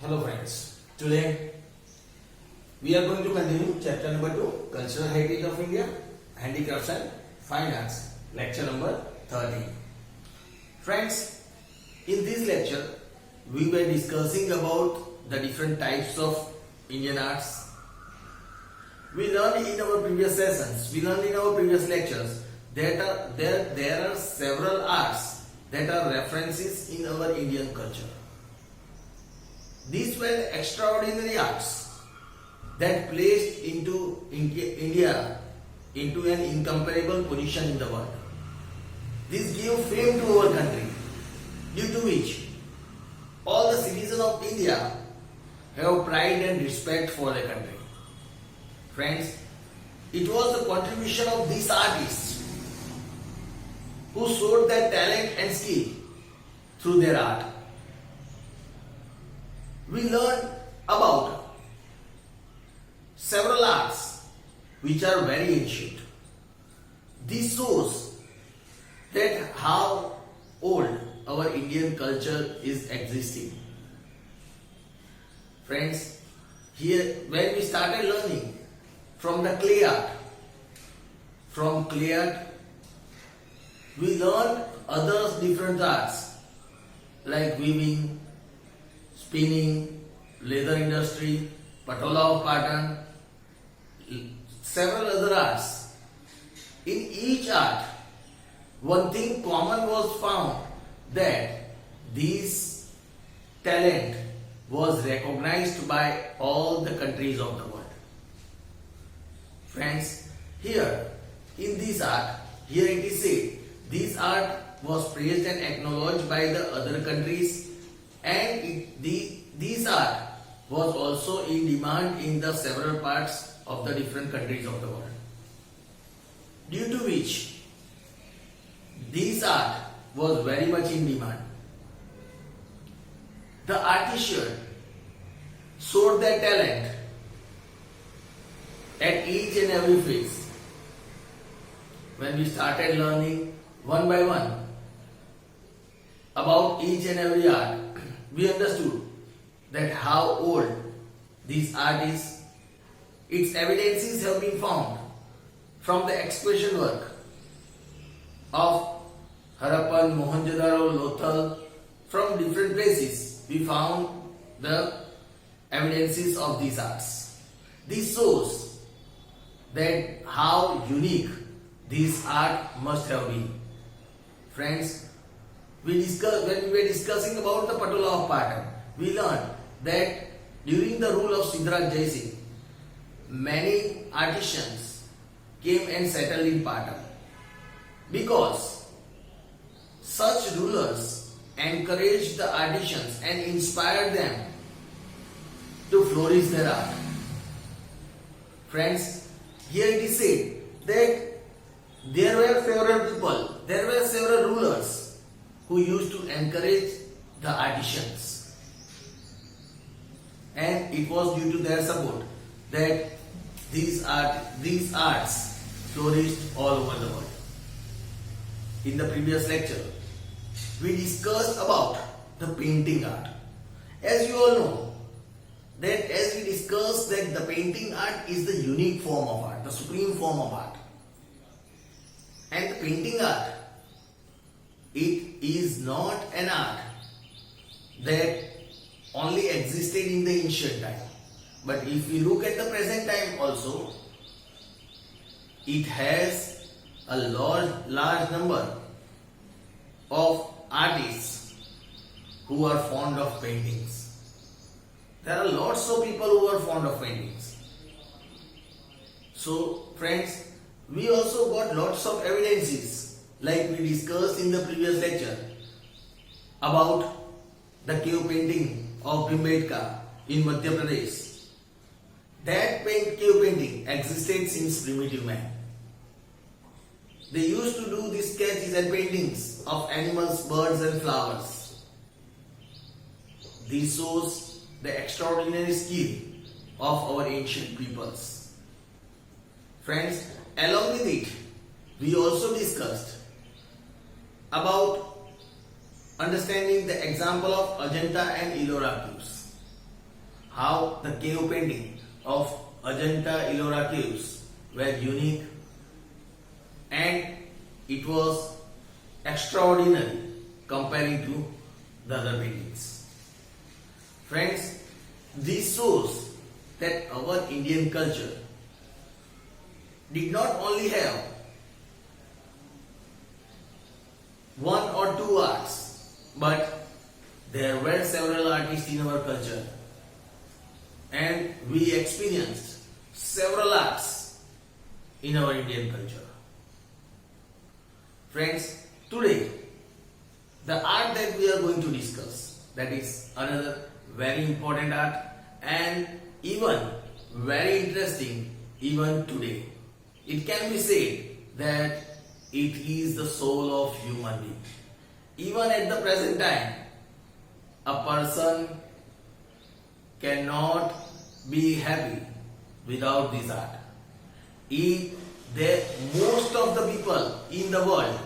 Hello friends, today we are going to continue chapter number 2, Cultural Heritage of India, Handicrafts and Fine Arts, lecture number 13. Friends, in this lecture we were discussing about the different types of Indian arts. We learned in our previous sessions, we learned in our previous lectures that there are several arts that are references in our Indian culture. These were extraordinary arts that placed India into an incomparable position in the world. This gave fame to our country, due to which all the citizens of India have pride and respect for their country. Friends, it was the contribution of these artists who showed their talent and skill through their art. We learned about several arts which are very ancient. This shows that how old our Indian culture is existing. Friends, here when we started learning from the clay art, we learned other different arts like weaving, spinning, leather industry, patola of Patan, several other arts. In each art, one thing common was found, that this talent was recognized by all the countries of the world. Friends, here in this art, here it is said, this art was praised and acknowledged by the other countries, and this art was also in demand in the several parts of the different countries of the world. Due to which this art was very much in demand. The artisans showed their talent at each and every phase. When we started learning one by one about each and every art, we understood that how old this art is. Its evidences have been found from the excavation work of Harappan, Mohenjo-daro, Lothal. From different places we found the evidences of these arts. This shows that how unique this art must have been. Friends, when we were discussing about the patola of Patan, we learned that during the rule of Siddharth Jaising, many artisans came and settled in Patan, because such rulers encouraged the artisans and inspired them to flourish their art. Friends, here it is said that there were several rulers who used to encourage the artisans, and it was due to their support that these arts flourished all over the world. In the previous lecture, we discussed about the painting art. As you all know, that as we discussed that the painting art is the unique form of art, the supreme form of art. And the painting art, it is not an art that only existed in the ancient time. But if we look at the present time also, it has a large number of artists who are fond of paintings. There are lots of people who are fond of paintings. So friends, we also got lots of evidences, like we discussed in the previous lecture about the cave painting of Bhimbetka in Madhya Pradesh. That cave painting existed since primitive man. They used to do these sketches and paintings of animals, birds and flowers. This shows the extraordinary skill of our ancient peoples. Friends, along with it, we also discussed about understanding the example of Ajanta and Ellora caves. how the cave painting of Ajanta Ellora caves were unique and it was extraordinary comparing to the other paintings. Friends, this shows that our Indian culture did not only have one or two arts, but there were several artists in our culture and we experienced several arts in our Indian culture. Friends, today the art that we are going to discuss, that is another very important art and even very interesting even today. It can be said that it is the soul of human being. Even at the present time, a person cannot be happy without this art. Most of the people in the world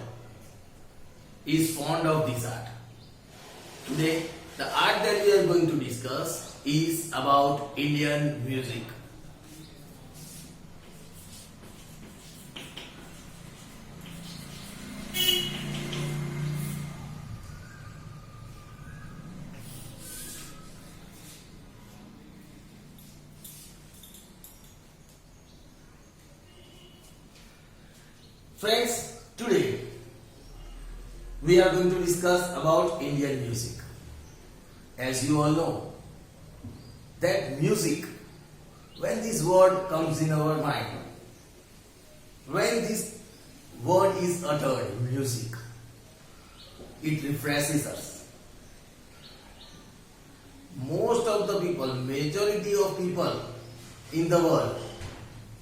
is fond of this art. Today, the art that we are going to discuss is about Indian music. Friends, today we are going to discuss about Indian music. As you all know, that music, when this word comes in our mind, when this word is uttered, music, it refreshes us. Most of the people, majority of people in the world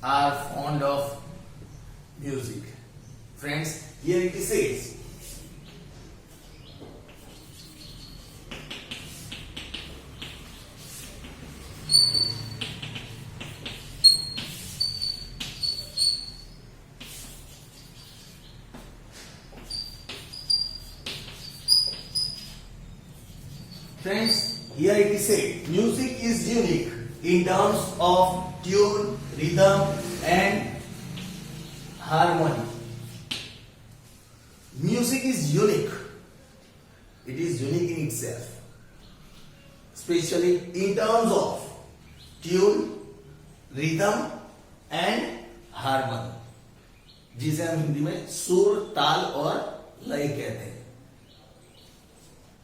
are fond of music. Friends, here it says, friends, here it is said, music is unique in terms of tune, rhythm and harmony. Music is unique. It is unique in itself. Especially in terms of tune, rhythm and harmony. जिसे हम हिंदी में सुर, ताल और लय कहते हैं.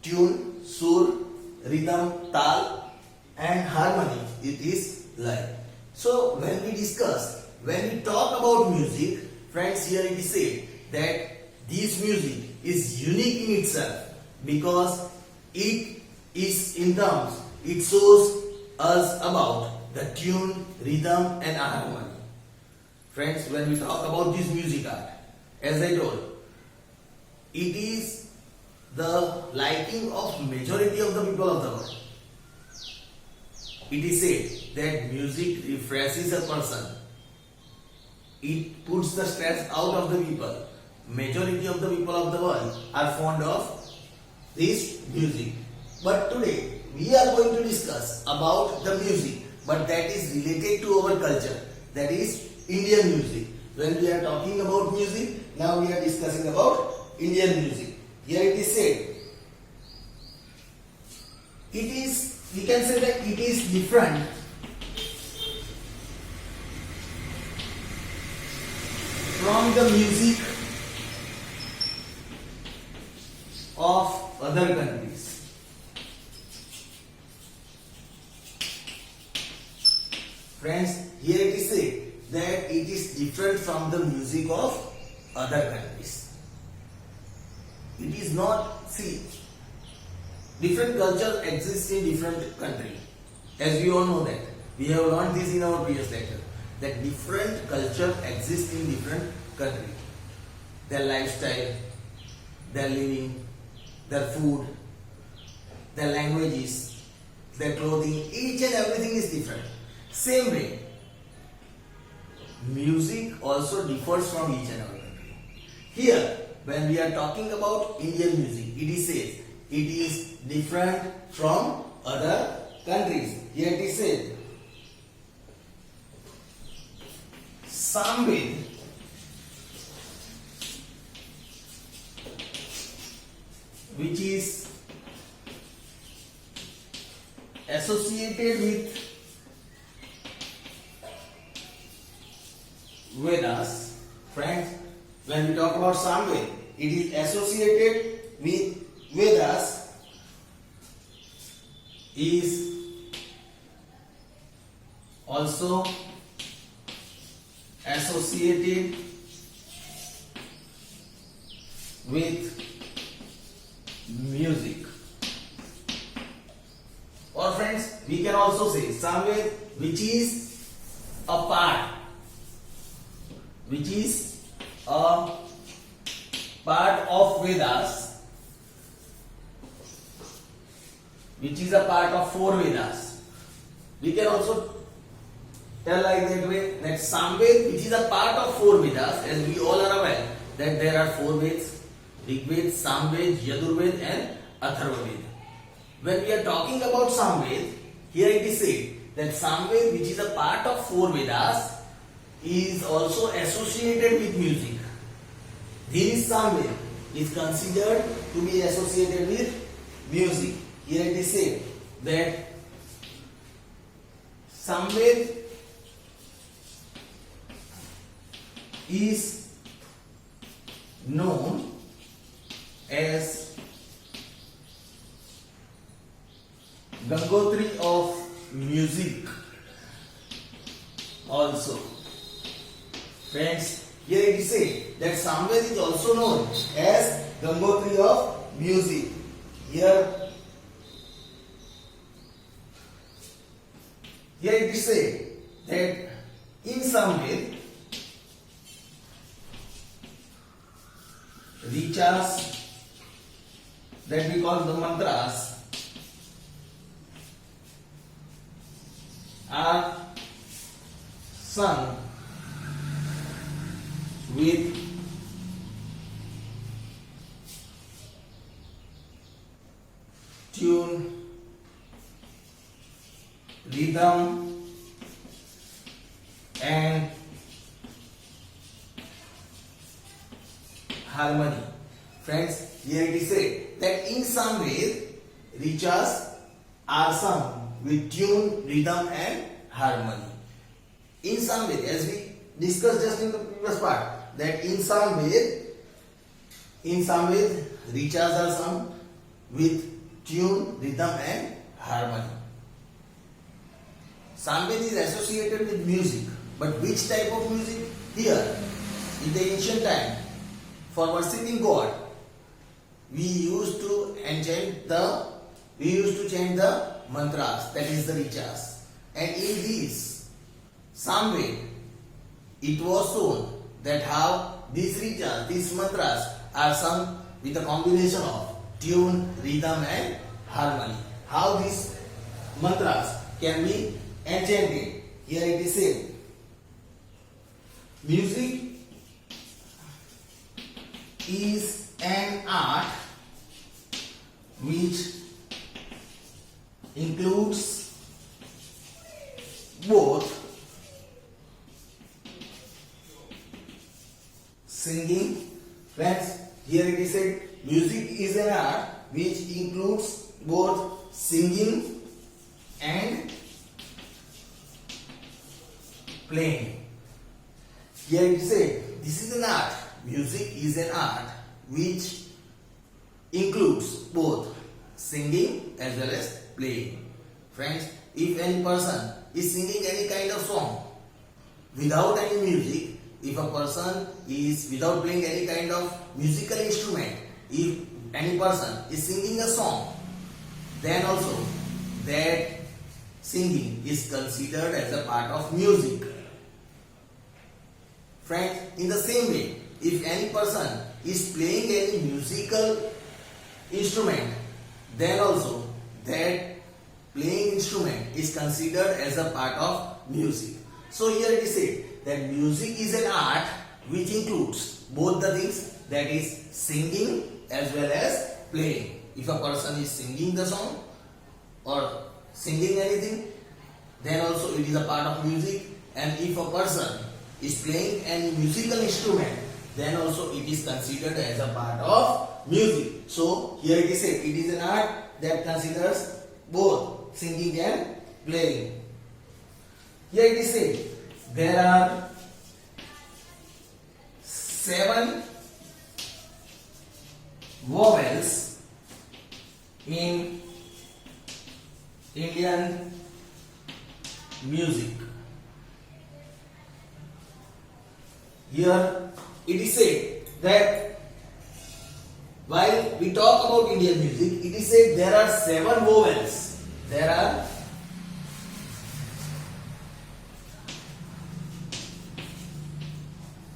Tune, sur, rhythm, tal and harmony, it is lay. So when we talk about music, friends, here it is said that this music is unique in itself because it is in terms, it shows us about the tune, rhythm and harmony. Friends, when we talk about this music art, as I told, it is the liking of majority of the people of the world. It is said that music refreshes a person. It puts the stress out of the people. Majority of the people of the world are fond of this music. But today we are going to discuss about the music, but that is related to our culture. That is Indian music. When we are talking about music, now we are discussing about Indian music. Here it is said, we can say that it is different from the music of other countries. Friends, here it is said that it is different from the music of other countries. It is not, see, different cultures exist in different countries. As we all know that. We have learned this in our previous lecture. That different cultures exist in different countries. Their lifestyle, their living, their food, their languages, their clothing, each and everything is different. Same way, music also differs from each and every country. Here, when we are talking about Indian music, it is says it is different from other countries. Here it is said Samved which is associated with Vedas. Friends, when we talk about Samved, it is associated with Vedas, is also associated with music. Or friends, we can also say Samved which is a part of Vedas, which is a part of four Vedas. We can also tell like that way that Samved which is a part of four Vedas, as we all are aware that there are four Vedas: Rigved, Samved, Yajurved and Atharvaved. When we are talking about Samved, here it is said that Samved which is a part of four Vedas is also associated with music. This Samved is considered to be associated with music. Here it is said that Samved is known as Gangotri of music also. Friends, here it is said that Samved is also known as Gangotri of music. Here it is said that in Samved richas that we call the mantras are sung with tune, rhythm and harmony. Friends, here it is said that in Samved richas are sung with tune, rhythm and harmony. In Samved, as we discussed just in the previous part, that in Samved richas are sung with tune, rhythm and harmony. Samved is associated with music, but which type of music? Here, in the ancient time, for worshipping God, we used to chant the mantras, that is the richas. And in these Samved, it was shown that how these richas, these mantras are sung with a combination of tune, rhythm and harmony. How these mantras can be enchanted. Here it is said, music is an art which includes both singing. Friends, here it is said music is an art which includes both singing and playing. Here it is said this is an art. Music is an art which includes both singing as well as playing. Friends, if any person is singing any kind of song without any music, if a person is without playing any kind of musical instrument, if any person is singing a song, then also that singing is considered as a part of music. Friends, in the same way, if any person is playing any musical instrument, then also that playing instrument is considered as a part of music. So here it is said that music is an art which includes both the things, that is singing as well as playing. If a person is singing the song or singing anything, then also it is a part of music. And if a person is playing any musical instrument, then also it is considered as a part of music. So here it is said, it is an art that considers both singing and playing. Here it is said, there are 7 vowels in Indian music. Here it is said that while we talk about Indian music, it is said there are 7 vowels. There are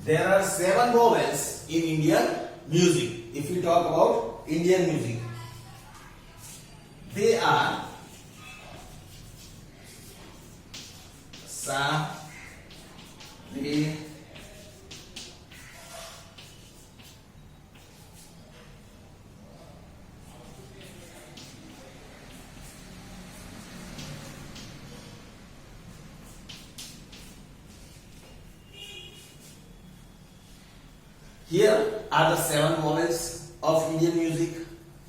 There are 7 vowels in Indian music. If we talk about Indian music, they are sa, re, here are the 7 vowels of Indian music,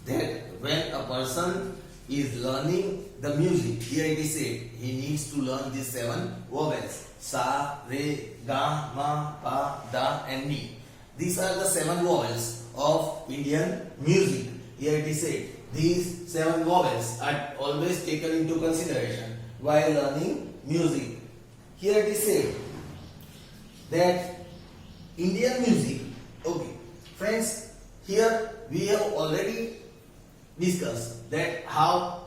that when a person is learning the music, here it is said he needs to learn these 7 vowels: sa, re, ga, ma, pa, da and ni. These are the 7 vowels of Indian music. Here it is said these 7 vowels are always taken into consideration while learning music. Here it is said that Indian music. Okay, friends, here we have already discussed that how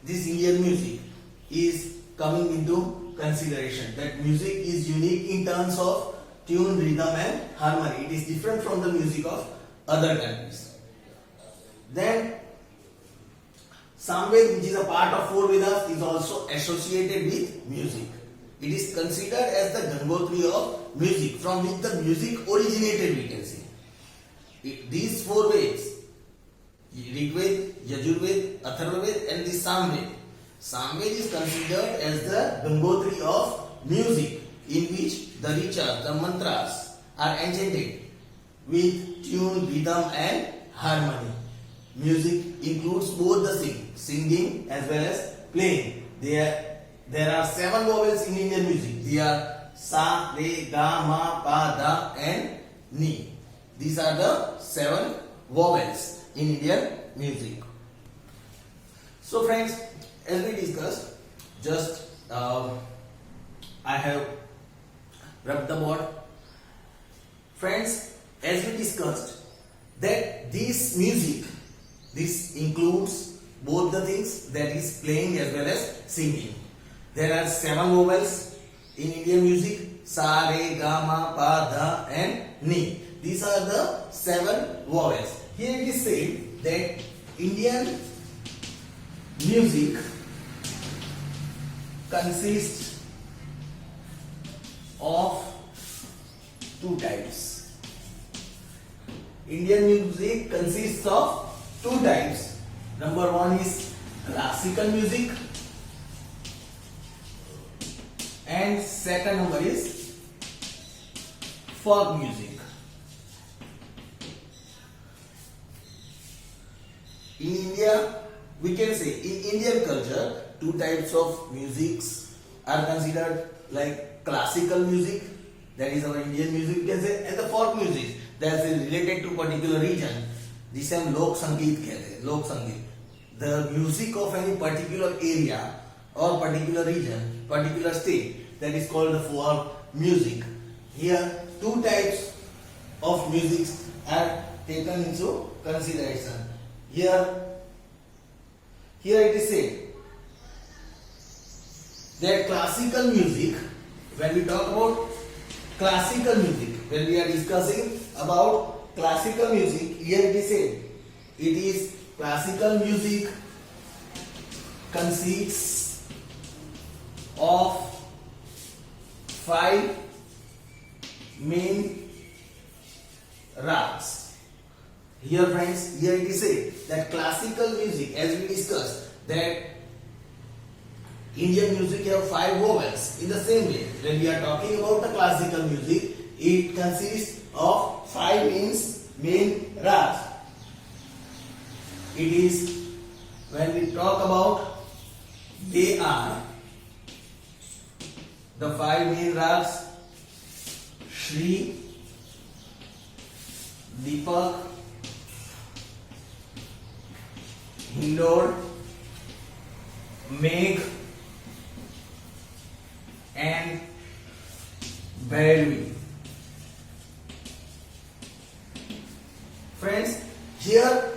this Indian music is coming into consideration. That music is unique in terms of tune, rhythm and harmony. It is different from the music of other countries. Then Samved, which is a part of 4 Vedas, is also associated with music. It is considered as the Gangotri of music, from which the music originated, we can say. These 4 Veds, Rigved, Yajurved, Atharvaved and the Samved. Samved is considered as the Gangotri of music, in which the richa, the mantras are enchanted with tune, rhythm and harmony. Music includes both the singing as well as playing. There are 7 vowels in Indian music. They are sa, re, ga, ma, pa, da and ni. These are the 7 vowels in Indian music. So friends, as we discussed, just I have rubbed the board. Friends, as we discussed that this music, this includes both the things, that is playing as well as singing. There are 7 vowels in Indian music: sa, re, ga, ma, pa, da and ni. These are the 7 vowels. Here it is said that Indian music consists of 2 types. Indian music consists of 2 types. Number 1 is classical music and second number is folk music. In India, we can say in Indian culture, 2 types of musics are considered, like classical music, that is our Indian music, we can say, and the folk music that is related to particular region. जिसे हम लोक संगीत कहते हैं, लोक संगीत, the music of any particular area or particular region, particular state, that is called the folk music. Here 2 types of music are taken into consideration. Here it is said that classical music, when we talk about classical music, when we are discussing about classical music, here it is said, it is classical music consists of 5 main rags. Here friends, here it is said that classical music, as we discussed, that Indian music have 5 vowels. In the same way, when we are talking about the classical music, it consists of 5 main rags. It is, when we talk about, they are the 5 main rags: Shri, Deepak, Hindor, Megh and Bhairavi. Friends, here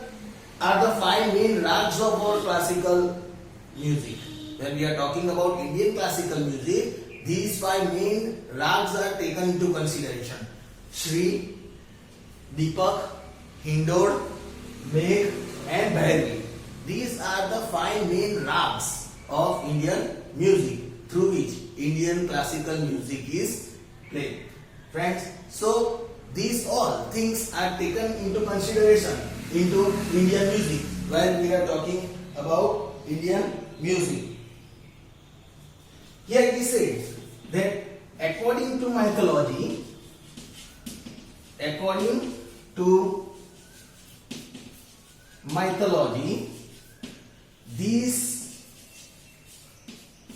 are the 5 main rags of our classical music. When we are talking about Indian classical music, these 5 main rags are taken into consideration: Shri, Deepak, Hindor, Megh and Bhairavi. These are the 5 main rags of Indian music through which Indian classical music is played. Friends, so these all things are taken into consideration into Indian music when we are talking about Indian music. Here it is said that according to mythology, these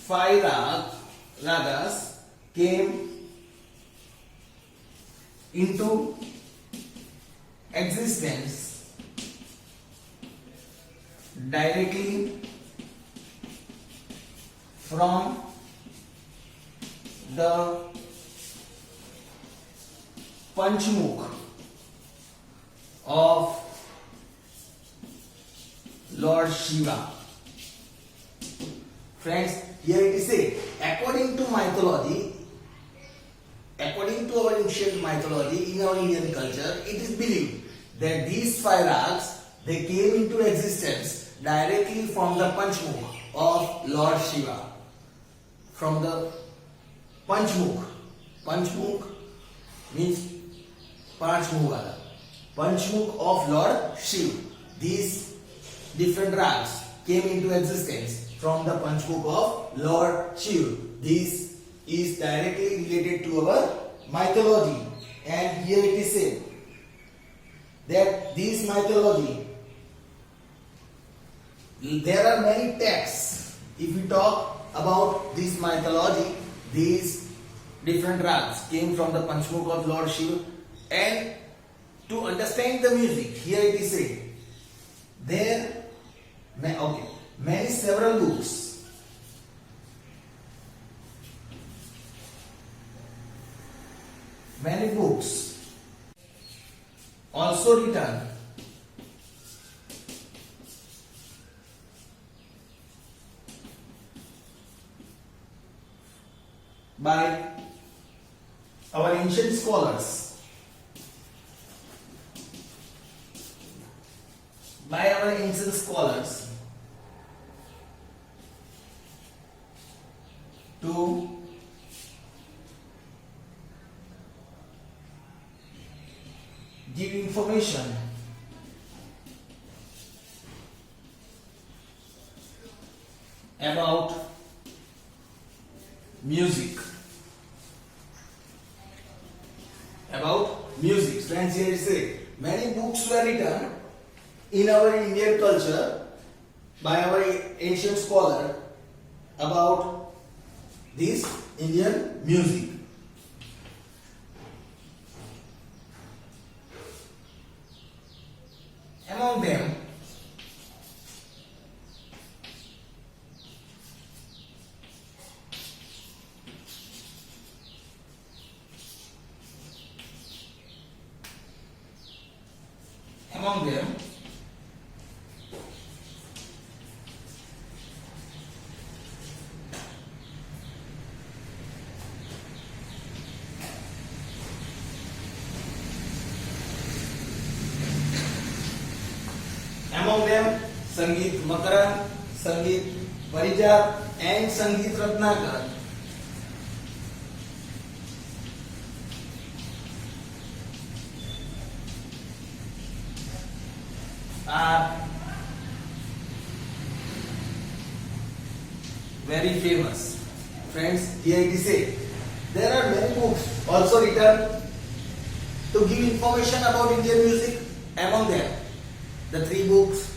5 ragas came into existence directly from the Panchmukh of Lord Shiva. Friends, here it is said, according to mythology, according to our ancient mythology in our Indian culture, it is believed that these 5 rags, they came into existence directly from the Panchmukh of Lord Shiva. From the Panchmukh. Panchmukh means Panchmukh. Panchmukh of Lord Shiva. These different rags came into existence from the Panchmukh of Lord Shiva. This is directly related to our mythology, and here it is said that this mythology, there are many texts. If we talk about this mythology, these different rags came from the Panchmukh of Lord Shiva, and to understand the music, here it is said there many several books also written by our ancient scholars, to give information about music. Friends, here is said many books were written in our Indian culture by our ancient scholar about this Indian music. Among them, Sangeet Makaran, Sangeet Parijat and Sangeet Ratnakar are very famous. Friends, here it is said, there are many books also written to give information about Indian music. Among them, the three books,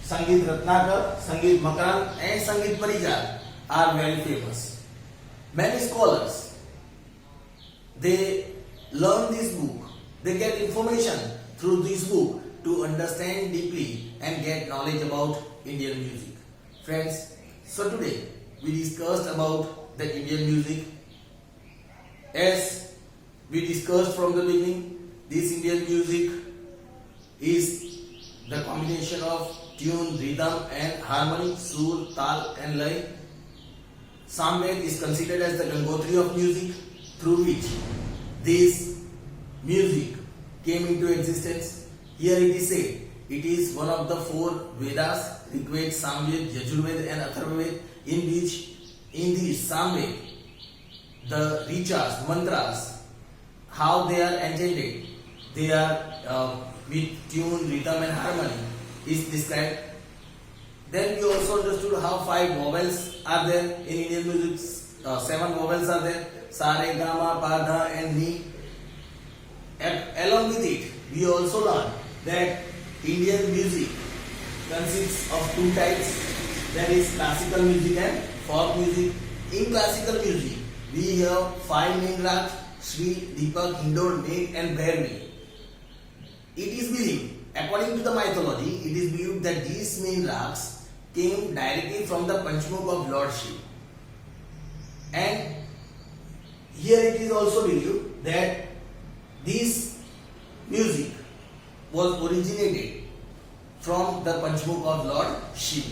Sangeet Ratnakar, Sangeet Makrand and Sangeet Parijat are very famous. Many scholars, they learn this book, they get information through this book to understand deeply and get knowledge about Indian music. Friends, so today we discussed about the Indian music. As we discussed from the beginning, this Indian music is the combination of tune, rhythm and harmony, sur, tal and lay. Samved is considered as the Gangotri of music, through which this music came into existence. Here it is said, it is one of the four Vedas, Rigved, Samved, Yajurved and Atharvaved, in these Samved, the richas, mantras, how they are enchanted, they are with tune, rhythm and harmony is described. Then we also understood how 5 vowels are there in Indian music. 7 vowels are there, sa, re, ga, ma, pa, dha and ni. Along with it, we also learned that Indian music consists of 2 types, that is classical music and folk music. In classical music, we have 5 main rags, Shri, Deepak, Hindol, Med and Bhairavi. It is believed, according to the mythology, it is believed that these main rags came directly from the Panchmukh of Lord Shiva. And here it is also believed that this music was originated from the Panchmukh of Lord Shiva.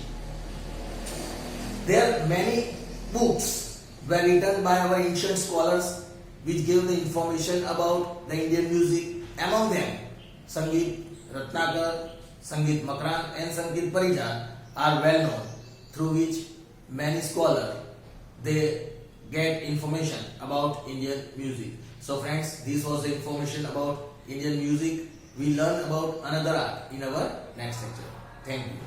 There are many books were written by our ancient scholars which gave the information about the Indian music. Among them, Sangeet Ratnakar, Sangeet Makrand and Sangeet Parijat are well known, through which many scholars they get information about Indian music. So friends, this was the information about Indian music. We learn about another art in our next lecture. Thank you.